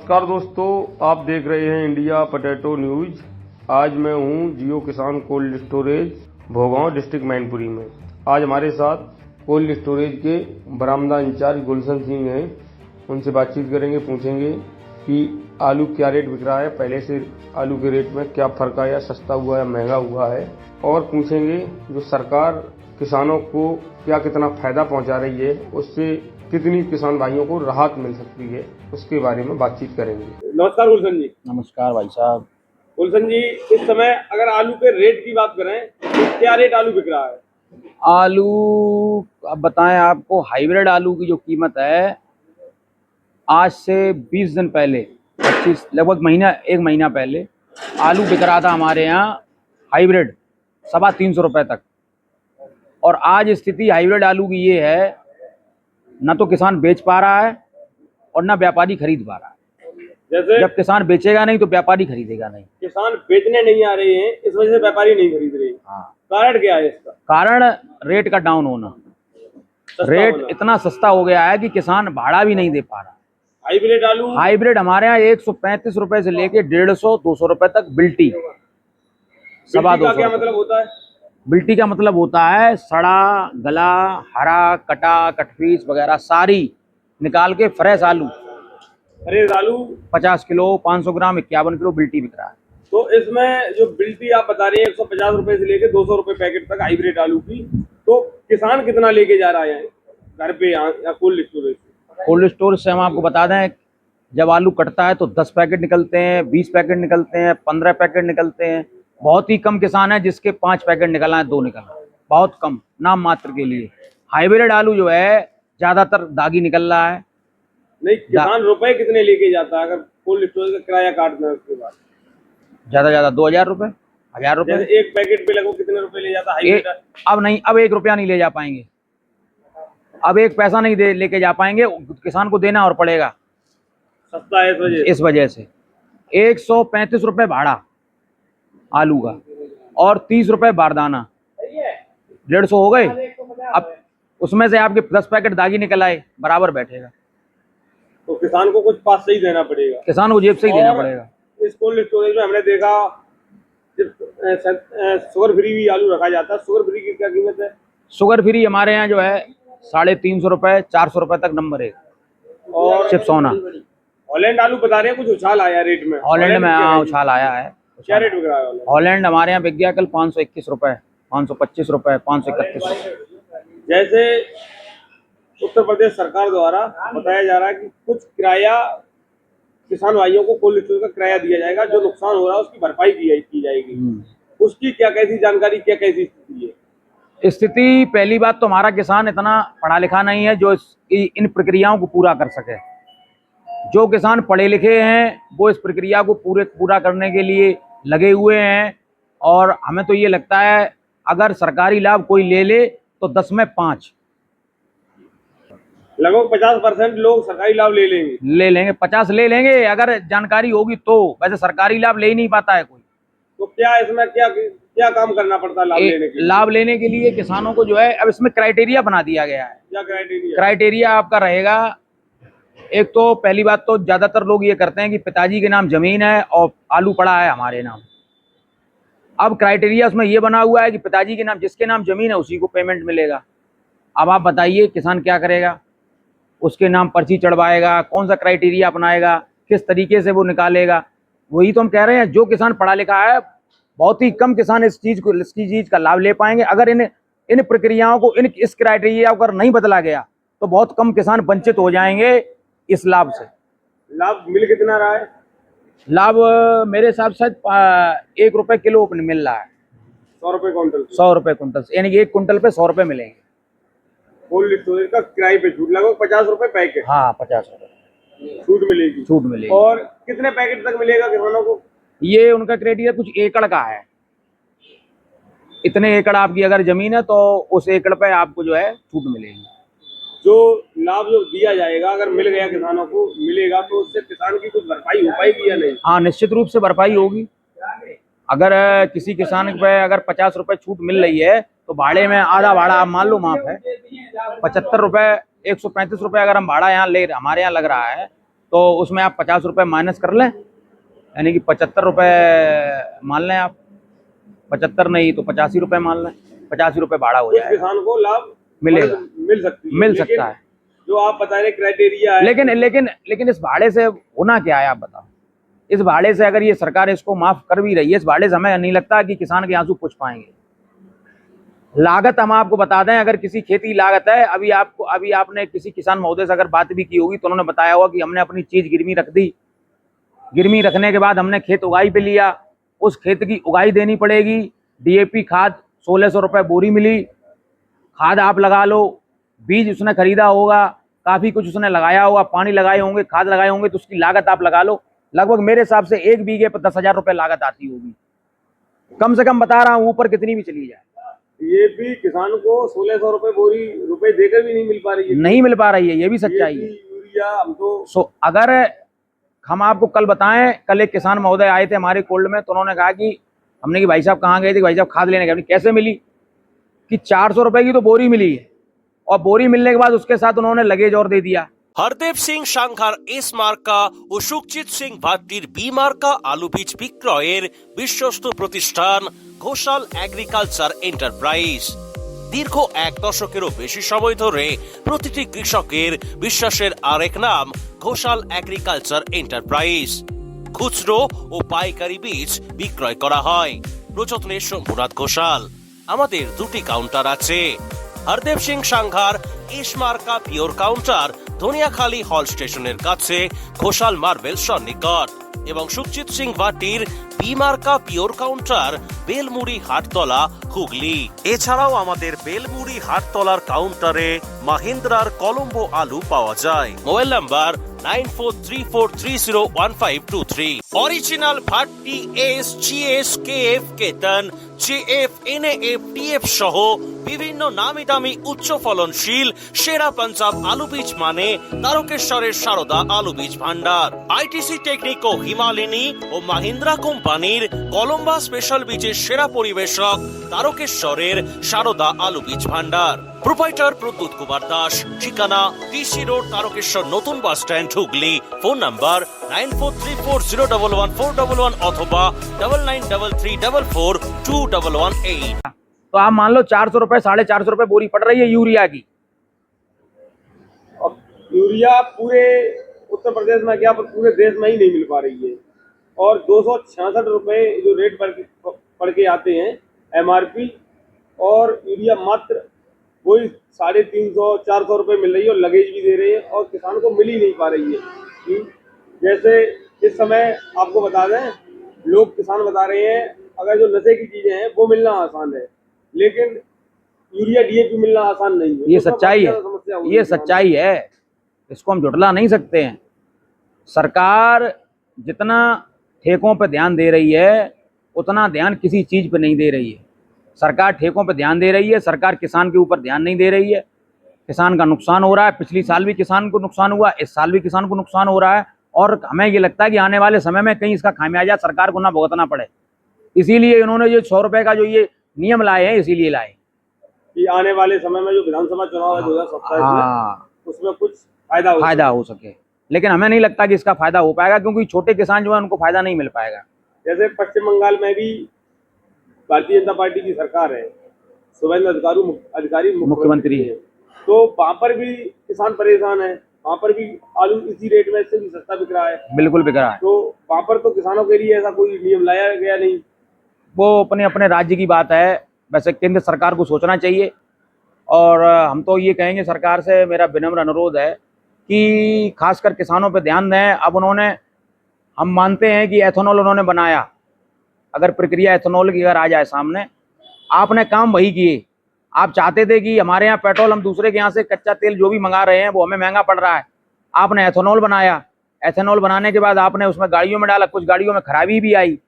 नमस्कार दोस्तों, आप देख रहे हैं इंडिया पोटैटो न्यूज। आज मैं हूं जियो किसान cold storage Bhogaon district Mainpuri में। आज हमारे साथ कोल्ड स्टोरेज के बरामदा इंचार्ज गुलशन सिंह हैं। उनसे बातचीत करेंगे, पूछेंगे कि आलू क्या रेट बिक रहा है, पहले से आलू के रेट में क्या फर्क आया, सस्ता हुआ या महंगा हुआ है, और पूछेंगे जो सरकार किसानों को क्या कितना फायदा पहुंचा रही है, उससे कितनी किसान भाइयों को राहत मिल सकती है, उसके बारे में बातचीत करेंगे। नमस्कार गुलशन जी। नमस्कार भाई साहब। गुलशन जी, इस समय अगर आलू के रेट की बात करें तो क्या रेट आलू बिक रहा है? आलू अब बताएं आपको, हाइब्रिड आलू की जो कीमत है आज से 20 दिन पहले, 25 लगभग एक महीना पहले आलू बिक रहा था हमारे यहाँ हाइब्रिड 350 रुपये तक। और आज स्थिति हाइब्रिड आलू की ये है, ना तो किसान बेच पा रहा है और ना व्यापारी खरीद पा रहा है। जैसे जब किसान बेचेगा नहीं तो व्यापारी खरीदेगा नहीं। किसान बेचने नहीं आ रहे हैं, इस वजह से व्यापारी नहीं खरीद रहे। हाँ, कारण क्या है इसका? कारण रेट का डाउन होना। रेट इतना सस्ता हो गया है कि किसान भाड़ा भी नहीं दे पा रहा। हाइब्रिड हमारे यहाँ 135 रुपए से लेके 150-200 रुपए तक बिल्टी। सवा 200 क्या मतलब होता है? बिल्टी का मतलब होता है सड़ा, गला, हरा, कटा, कटपीस वगैरह सारी निकाल के फ्रेश आलू। फ्रेश आलू 50 किलो, 500 ग्राम, 51 किलो बिल्टी बिक रहा है। तो इसमें जो बिल्टी आप बता रहे हैं 150 रुपए से लेके 200 रुपए पैकेट तक हाइब्रिड आलू की, तो किसान कितना लेके जा रहा है घर पे या कोल्ड स्टोरेज से? कोल्ड स्टोरेज से हम आपको बता दें, जब आलू कटता है तो 10 पैकेट निकलते हैं, 20 पैकेट निकलते हैं, 15 पैकेट निकलते हैं। बहुत ही कम किसान है जिसके 5 पैकेट निकलना है, 2 निकलना है, बहुत कम, नाम मात्र के लिए। हाइब्रिड आलू जो है ज्यादातर दागी निकल रहा है। नहीं, किसान रुपए कितने लेके जाता है अगर कोल्ड स्टोरेज का किराया काटना है उसके बाद? ज्यादा 2000 रुपए, 1000 रुपए। एक पैकेट पे लगभग कितने रुपए ले जाता है? अब नहीं, अब 1 रुपया नहीं ले जा पाएंगे, अब 1 पैसा नहीं लेके जा पाएंगे, किसान को देना और पड़ेगा। सस्ता है इस वजह से 135 रुपए भाड़ा आलू का और 30 रुपए बारदाना, 150 हो गए। अब उसमें से आपके 10 पैकेट दागी निकल आए, बराबर बैठेगा। तो किसान को कुछ पास से ही देना पड़ेगा, किसान को जेब से ही देना पड़ेगा। इस कोल्ड स्टोरेज में हमने देखा शुगर फ्री भी आलू रखा जाता है। शुगर फ्री की क्या कीमत है? शुगर फ्री हमारे यहाँ जो है 350 रुपए, 400 रुपए तक नंबर 1। और सिर्फ सोना। हॉलैंड आलू बता रहे हैं कुछ उछाल आया रेट में। हॉलैंड में उछाल आया है। क्या रेट बिक रहा है हॉलैंड? हमारे यहाँ बिक गया कल 521 रुपए, 525 रुपए, 531। जैसे उत्तर प्रदेश सरकार द्वारा बताया जा रहा है कि कुछ किराया किसान भाइयों को कोल्ड स्टोरेज का किराया दिया जाएगा, जो नुकसान हो रहा है उसकी भरपाई की जाएगी। उसकी क्या कैसी जानकारी, क्या कैसी स्थिति है? स्थिति, पहली बात तो हमारा किसान इतना पढ़ा लिखा नहीं है जो इन प्रक्रियाओं को पूरा कर सके। जो किसान पढ़े लिखे हैं वो इस प्रक्रिया को पूरा करने के लिए लगे हुए हैं। और हमें तो ये लगता है अगर सरकारी लाभ कोई ले तो 10 में 5, लगभग 50% लोग सरकारी लाभ ले लेंगे। 50 ले लेंगे अगर जानकारी होगी तो। वैसे सरकारी लाभ ले ही नहीं पाता है कोई। तो क्या इसमें क्या काम करना पड़ता है लाभ लेने के लिए किसानों को जो है, अब इसमें क्राइटेरिया बना दिया गया है। क्या क्राइटेरिया आपका रहेगा? एक तो पहली बात तो ज्यादातर लोग ये करते हैं कि पिताजी के नाम जमीन है और आलू पड़ा है हमारे नाम। अब क्राइटेरिया उसमें ये बना हुआ है कि पिताजी के नाम, जिसके नाम जमीन है उसी को पेमेंट मिलेगा। अब आप बताइए किसान क्या करेगा? उसके नाम पर्ची चढ़वाएगा, कौन सा क्राइटेरिया अपनाएगा, किस तरीके से वो निकालेगा? वही तो हम कह रहे हैं, जो किसान पढ़ा लिखा है, बहुत ही कम किसान इस चीज का लाभ ले पाएंगे। अगर इन प्रक्रियाओं को, इस क्राइटेरिया को अगर नहीं बदला गया तो बहुत कम किसान वंचित हो जाएंगे इस लाभ से। लाभ मिल कितना रहा है? लाभ मेरे हिसाब से 1 रुपए किलो मिल रहा है। 100 रुपए क्विंटल? 100 रुपए क्विंटल, यानी कि 1 क्विंटल पे 100 रुपए मिलेंगे। कोल्ड स्टोरेज का किराए पे छूट लगभग 50 रुपए पैकेट। हाँ, 50 रुपए छूट मिलेगी। और कितने पैकेट तक मिलेगा किसानों को? ये उनका क्राइटेरिया कुछ एकड़ का है। इतने एकड़ आपकी अगर जमीन है तो उस एकड़ पे आपको जो है छूट मिलेगी। जो लाभ जो दिया जाएगा अगर मिल गया किसानों को, मिलेगा तो उससे किसान की कुछ भरपाई हो पाएगी या नहीं? हाँ, निश्चित रूप से भरपाई होगी। अगर किसी किसान पे अगर 50 रुपए छूट मिल रही है तो भाड़े में आधा भाड़ा आप मान लो माफ है, 75 रुपए, 135 रुपए अगर हम भाड़ा हमारे यहाँ लग रहा है तो उसमें आप 50 रुपये माइनस कर लें, यानी कि 75 रुपये मान लें आप, 75 नहीं तो 85 रुपये मान लें, 85 रुपये भाड़ा हो कुछ जाएगा, किसान को लाभ मिलेगा, मिल सकती है, मिल लेकिन सकता है। जो आप बता रहे क्राइटेरिया है, लेकिन इस भाड़े से होना क्या है आप बताओ। इस भाड़े से अगर ये सरकार इसको माफ कर भी रही है, इस भाड़े से हमें नहीं लगता कि किसान के आंसू पूछ पाएंगे। लागत हम आपको बता दें, अगर किसी खेती लागत है, अभी आपने किसी किसान महोदय से अगर बात भी की होगी तो उन्होंने बताया होगा कि हमने अपनी चीज गिरवी रख दी, गिरवी रखने के बाद हमने खेत उगाई पे लिया, उस खेत की उगाई देनी पड़ेगी, डीएपी खाद 1600 रुपये बोरी मिली, खाद आप लगा लो, बीज उसने खरीदा होगा, काफी कुछ उसने लगाया होगा, पानी लगाए होंगे, खाद लगाए होंगे, तो उसकी लागत आप लगा लो, लगभग मेरे हिसाब से 1 बीघे पर 10,000 रुपये लागत आती होगी, कम से कम बता रहा हूँ, ऊपर कितनी भी चली जाए। ये भी किसान को 1600 रुपए बोरी रुपए देकर भी नहीं मिल पा रही है, नहीं मिल पा रही है, ये भी सच्चाई है। यूरिया हम तो अगर हम आपको कल बताएं, कल एक किसान महोदय आए थे हमारे कोल्ड में, तो उन्होंने कहा कि हमने कि भाई साहब कहाँ गए थे, भाई साहब खाद लेने गए, कैसे मिली, कि 400 रुपए की तो बोरी मिली है, और बोरी मिलने के बाद उसके साथ उन्होंने लगेज और दे दिया। হরদেব সিং সাংঘার এস মার্কা ও সুখজিৎ সিং ভাট্টির বি মার্কা আলু বীজ বিক্রয়ের বিশ্বস্ত প্রতিষ্ঠান ঘোষাল এগ্রিকালচার এন্টারপ্রাইজ। দীর্ঘ 1 দশকেরও বেশি সময় ধরে প্রতিটি কৃষকের বিশ্বাসের আরেক নাম ঘোষাল এগ্রিকালচার এন্টারপ্রাইজ। খুচরো ও পাইকারি বীজ বিক্রয় করা হয়। প্রযত্নে শম্ভুনাথ ঘোষাল। আমাদের 2টি কাউন্টার আছে। হরদেব সিং সাংঘার এস মার্কা পিওর কাউন্টার ধনিয়াখালী হল স্টেশনের কাছে ঘোষাল মার্বেল সন্নিকট, এবং সুখজিৎ সিং ভাটির বি মার্কা পিওর কাউন্টার বেলমুড়ি হাটতলা হুগলি। এছাড়াও আমাদের বেলমুড়ি হাটতলার কাউন্টারে মাহিন্দ্রার কলম্বো আলু পাওয়া যায়। Mobile number 9434301523। Original Bhatti S, GS, KF, কেতন, জেএফ, এনএএফ, টিএফ সহ বিভিন্ন নামি দামি উচ্চ ফলনশীল সেরা পাঞ্জাব আলু বীজ মানে তারকেশ্বরের সারদা আলু বীজ ভান্ডার। আইটিসি টেকনিক ও হিমালিনী ও মাহিন্দ্রা কোম্পানির কলম্বা স্পেশাল বীজের সেরা পরিবেশক তারকেশ্বরের সারদা আলু বীজ ভান্ডার। প্রোপাইটার প্রদ্যুৎ কুমার দাস। ঠিকানা টিসি রোড, তারকেশ্বর নতুন bus stand, Hooghly. Phone number 9434011411 অথবা 9933442118। तो आप मान लो 400 रुपये 450 रुपये बोरी पड़ रही है यूरिया की। यूरिया पूरे उत्तर प्रदेश में क्या, पूरे देश में ही नहीं मिल पा रही है, और 266 रुपए जो रेट पड़ के आते हैं एमआरपी, और यूरिया मात्र वही 350-400 रुपए मिल रही है, और लगेज भी दे रहे हैं, और किसान को मिल ही नहीं पा रही है। जैसे इस समय आपको बता दें, लोग किसान बता रहे हैं अगर जो नशे की चीजें हैं वो मिलना आसान है, लेकिन यूरिया डीएपी मिलना आसान नहीं है। ये सच्चाई है, ये सच्चाई है, इसको हम झुठला नहीं सकते हैं। सरकार जितना ठेकों पे ध्यान दे रही है उतना ध्यान किसी चीज पे नहीं दे रही है। सरकार ठेकों पे ध्यान दे रही है, सरकार किसान के ऊपर ध्यान नहीं दे रही है। किसान का नुकसान हो रहा है, पिछली साल भी किसान को नुकसान हुआ, इस साल भी किसान को नुकसान हो रहा है, और हमें ये लगता है कि आने वाले समय में कहीं इसका खामियाजा सरकार को ना भुगतना पड़े। इसीलिए इन्होंने ये 100 रुपए का जो ये नियम लाए हैं, इसीलिए लाए कि आने वाले समय में जो विधानसभा चुनाव है 2027 में, उसमें कुछ फायदा हो सके। लेकिन हमें नहीं लगता कि इसका फायदा हो पाएगा, क्योंकि छोटे किसान जो है उनको फायदा नहीं मिल पाएगा। जैसे पश्चिम बंगाल में भी भारतीय जनता पार्टी की सरकार है, शुभेंदु अधिकारी मुख्यमंत्री है, तो वहां पर भी किसान परेशान है, वहां पर भी आलू इसी रेट में, इससे भी सस्ता बिक रहा है। बिल्कुल बिक रहा है। तो वहां पर तो किसानों के लिए ऐसा कोई नियम लाया गया नहीं। वो अपने अपने राज्य की बात है, वैसे केंद्र सरकार को सोचना चाहिए, और हम तो ये कहेंगे सरकार से, मेरा विनम्र अनुरोध है कि खासकर किसानों पे ध्यान दें। अब हम मानते हैं कि एथेनॉल उन्होंने बनाया, अगर प्रक्रिया एथेनॉल की अगर आ जाए सामने, आपने काम वही किए। आप चाहते थे कि हमारे यहाँ पेट्रोल, हम दूसरे के यहाँ से कच्चा तेल जो भी मंगा रहे हैं वो हमें महंगा पड़ रहा है, आपने एथेनॉल बनाया। एथेनॉल बनाने के बाद आपने उसमें गाड़ियों में डाला, कुछ गाड़ियों में खराबी भी आई।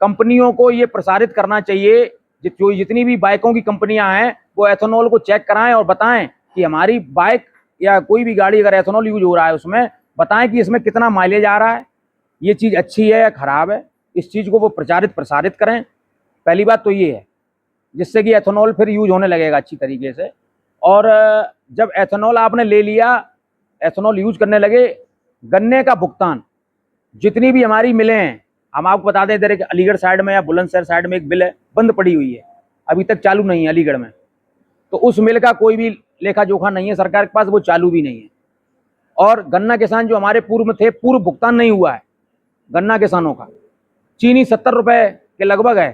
कंपनियों को ये प्रसारित करना चाहिए, जितनी भी बाइकों की कंपनियां हैं वो एथेनॉल को चेक कराएं और बताएं कि हमारी बाइक या कोई भी गाड़ी अगर एथेनॉल यूज हो रहा है उसमें बताएं कि इसमें कितना माइलेज आ रहा है, ये चीज़ अच्छी है या खराब है। इस चीज़ को वो प्रसारित करें, पहली बात तो ये है, जिससे कि एथेनॉल फिर यूज होने लगेगा अच्छी तरीके से। और जब एथेनॉल आपने ले लिया, एथेनॉल यूज करने लगे, गन्ने का भुगतान जितनी भी हमारी मिलें हैं, हम आपको बता दें, इधर एक अलीगढ़ साइड में या बुलंदशहर साइड में एक मिल है, बंद पड़ी हुई है, अभी तक चालू नहीं है अलीगढ़ में। तो उस मिल का कोई भी लेखा जोखा नहीं है सरकार के पास, वो चालू भी नहीं है। और गन्ना किसान जो हमारे पूर्व में थे, पूर्व भुगतान नहीं हुआ है गन्ना किसानों का। चीनी 70 रुपए के लगभग है।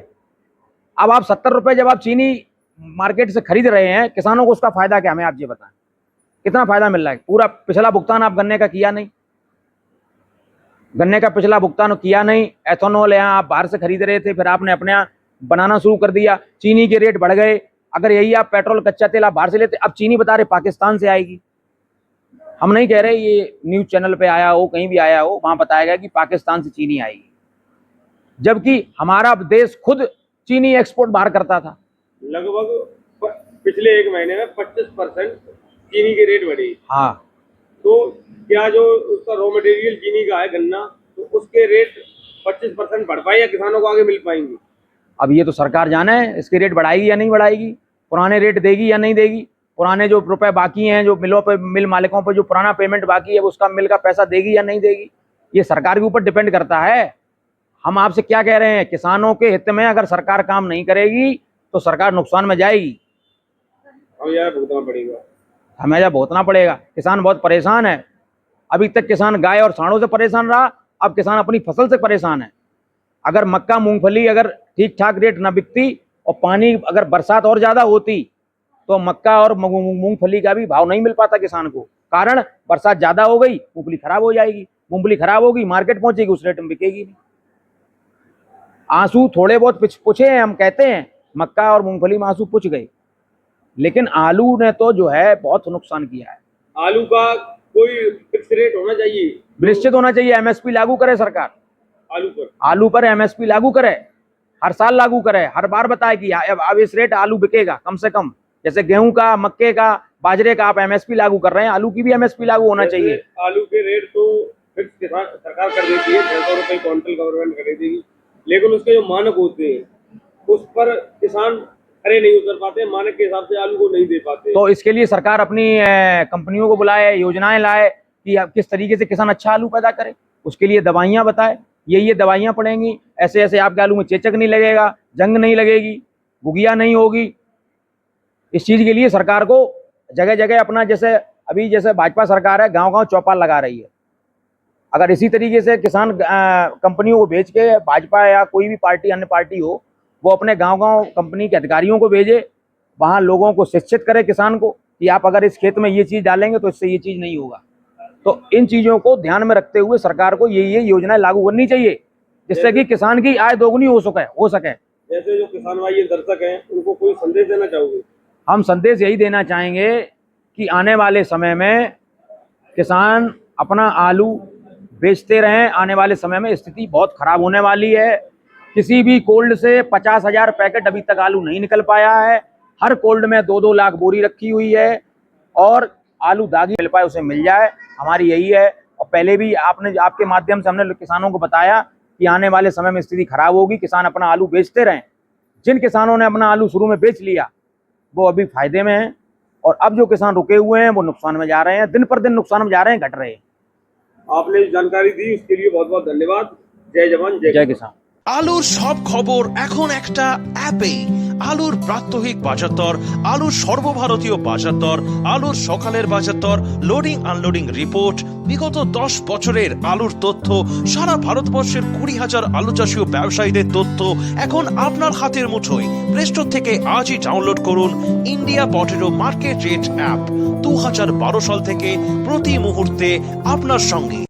अब आप 70 रुपए जब आप चीनी मार्केट से खरीद रहे हैं, किसानों को उसका फायदा क्या, हमें आप ये बताएं, कितना फायदा मिल रहा है? पूरा पिछला भुगतान आप गन्ने का किया नहीं, गन्ने का पिछला भुगतान किया नहीं। एथेनॉल यहाँ आप बाहर से खरीद रहे थे, फिर आपने अपने यहाँ बनाना शुरू कर दिया, चीनी के रेट बढ़ गए। अगर यही आप पेट्रोल कच्चा तेल आप बाहर से लेते, अब चीनी बता रहे पाकिस्तान से आएगी। हम नहीं कह रहे, ये न्यूज चैनल पे आया हो, कहीं भी आया हो, वहां बताया गया कि पाकिस्तान से चीनी आएगी, जबकि हमारा देश खुद चीनी एक्सपोर्ट बाहर करता था। लगभग पिछले एक महीने में 25% चीनी के रेट बढ़े। हाँ, तो क्या जो उसका रॉ मटेरियल चीनी का है गन्ना, तो उसके रेट 25% बढ़ पाए या किसानों को आगे मिल पाएंगे? अब ये तो सरकार जाने इसके रेट बढ़ाएगी या नहीं बढ़ाएगी, पुराने रेट देगी या नहीं देगी, पुराने जो रुपए बाकी हैं, जो मिलों पे, मिल मालिकों पे जो पुराना पेमेंट बाकी है, उसका मिल का पैसा देगी या नहीं देगी, ये सरकार के ऊपर डिपेंड करता है। हम आपसे क्या कह रहे हैं, किसानों के हित में अगर सरकार काम नहीं करेगी तो सरकार नुकसान में जाएगी, हमें यार भुगतना पड़ेगा, हमें यह भुगतना पड़ेगा। किसान बहुत परेशान है। अभी तक किसान गाय और सांडों से परेशान रहा, अब किसान अपनी फसल से परेशान है। अगर मक्का मूंगफली अगर ठीक ठाक रेट न बिकती और पानी अगर बरसात और ज्यादा होती तो मक्का और मूंगफली का भी भाव नहीं मिल पाता किसान को। कारण बरसात ज्यादा हो गई, मूंगफली खराब हो जाएगी, मूंगफली खराब होगी, मार्केट पहुंचेगी, उस रेट में बिकेगी नहीं। आंसू थोड़े बहुत पूछे हैं, हम कहते हैं मक्का और मूंगफली में आंसू पूछ गए, लेकिन आलू ने तो जो है बहुत नुकसान किया है। आलू का कोई फिक्स रेट होना चाहिए, निश्चित होना चाहिए। एमएसपी लागू करे सरकार, आलू पर एमएसपी लागू करे, हर साल लागू करे, हर बार बताए कि अब इस रेट आलू बिकेगा कम से कम। जैसे गेहूं का, मक्के का, बाजरे का आप एमएसपी लागू कर रहे हैं, आलू की भी एमएसपी लागू होना चाहिए। आलू के रेट तो फिक्स सरकार कर देती है, 600 रुपए क्विंटल गवर्नमेंट कर देगी, लेकिन उसके जो मानक होते हैं उस पर किसान खरे नहीं उतर पाते, मानक के हिसाब से आलू को नहीं दे पाते। तो इसके लिए सरकार अपनी कंपनियों को बुलाए, योजनाएं लाए कि किस तरीके से किसान अच्छा आलू पैदा करे, उसके लिए दवाइयां बताए, ये दवाइयां पड़ेंगी, ऐसे ऐसे आपके आलू में चेचक नहीं लगेगा, जंग नहीं लगेगी, गुगिया नहीं होगी। इस चीज के लिए सरकार को जगह जगह अपना, जैसे अभी जैसे भाजपा सरकार है, गांव गांव चौपाल लगा रही है। अगर इसी तरीके से किसान कंपनियों को भेज के, भाजपा या कोई भी पार्टी, अन्य पार्टी हो, वो अपने गांव गांव कंपनी के अधिकारियों को भेजे, वहां लोगों को शिक्षित करे, किसान को, कि आप अगर इस खेत में ये चीज डालेंगे तो इससे ये चीज नहीं होगा। तो इन चीजों को ध्यान में रखते हुए सरकार को ये योजनाएं लागू करनी चाहिए, जिससे कि किसान की आय दोगुनी हो सके। जैसे जो किसान भाई दर्शक हैं, उनको कोई संदेश देना चाहोगे? हम संदेश यही देना चाहेंगे कि आने वाले समय में किसान अपना आलू बेचते रहें। आने वाले समय में स्थिति बहुत खराब होने वाली है। किसी भी कोल्ड से 50,000 पैकेट अभी तक आलू नहीं निकल पाया है। हर कोल्ड में 2-2 लाख बोरी रखी हुई है, और आलू दागी मिल पाए उसे मिल जाए, हमारी यही है। और पहले भी आपके माध्यम से हमने किसानों को बताया कि आने वाले समय में स्थिति खराब होगी, किसान अपना आलू बेचते रहें। जिन किसानों ने अपना आलू शुरू में बेच लिया वो अभी फायदे में हैं, और अब जो किसान रुके हुए हैं वो नुकसान में जा रहे हैं, दिन पर दिन नुकसान में जा रहे हैं, घट रहे हैं। आपने जानकारी दी उसके लिए बहुत बहुत धन्यवाद। जय जवान जय किसान। আলুর সব খবর এখন একটা অ্যাপেই। আলুর প্রাত্যহিক বাজার দর, আলুর সর্বভারতীয় বাজার দর, আলুর সকালের বাজার দর, লোডিং আনলোডিং রিপোর্ট, বিগত 10 বছরের আলুর তথ্য, সারা ভারতবর্ষের 20,000 আলু চাষী ও ব্যবসায়ীদের তথ্য এখন আপনার হাতের মুঠোয়। প্লে স্টোর থেকে আজই ডাউনলোড করুন India potato market rate app. 2012 সাল থেকে প্রতি মুহূর্তে আপনার সঙ্গে।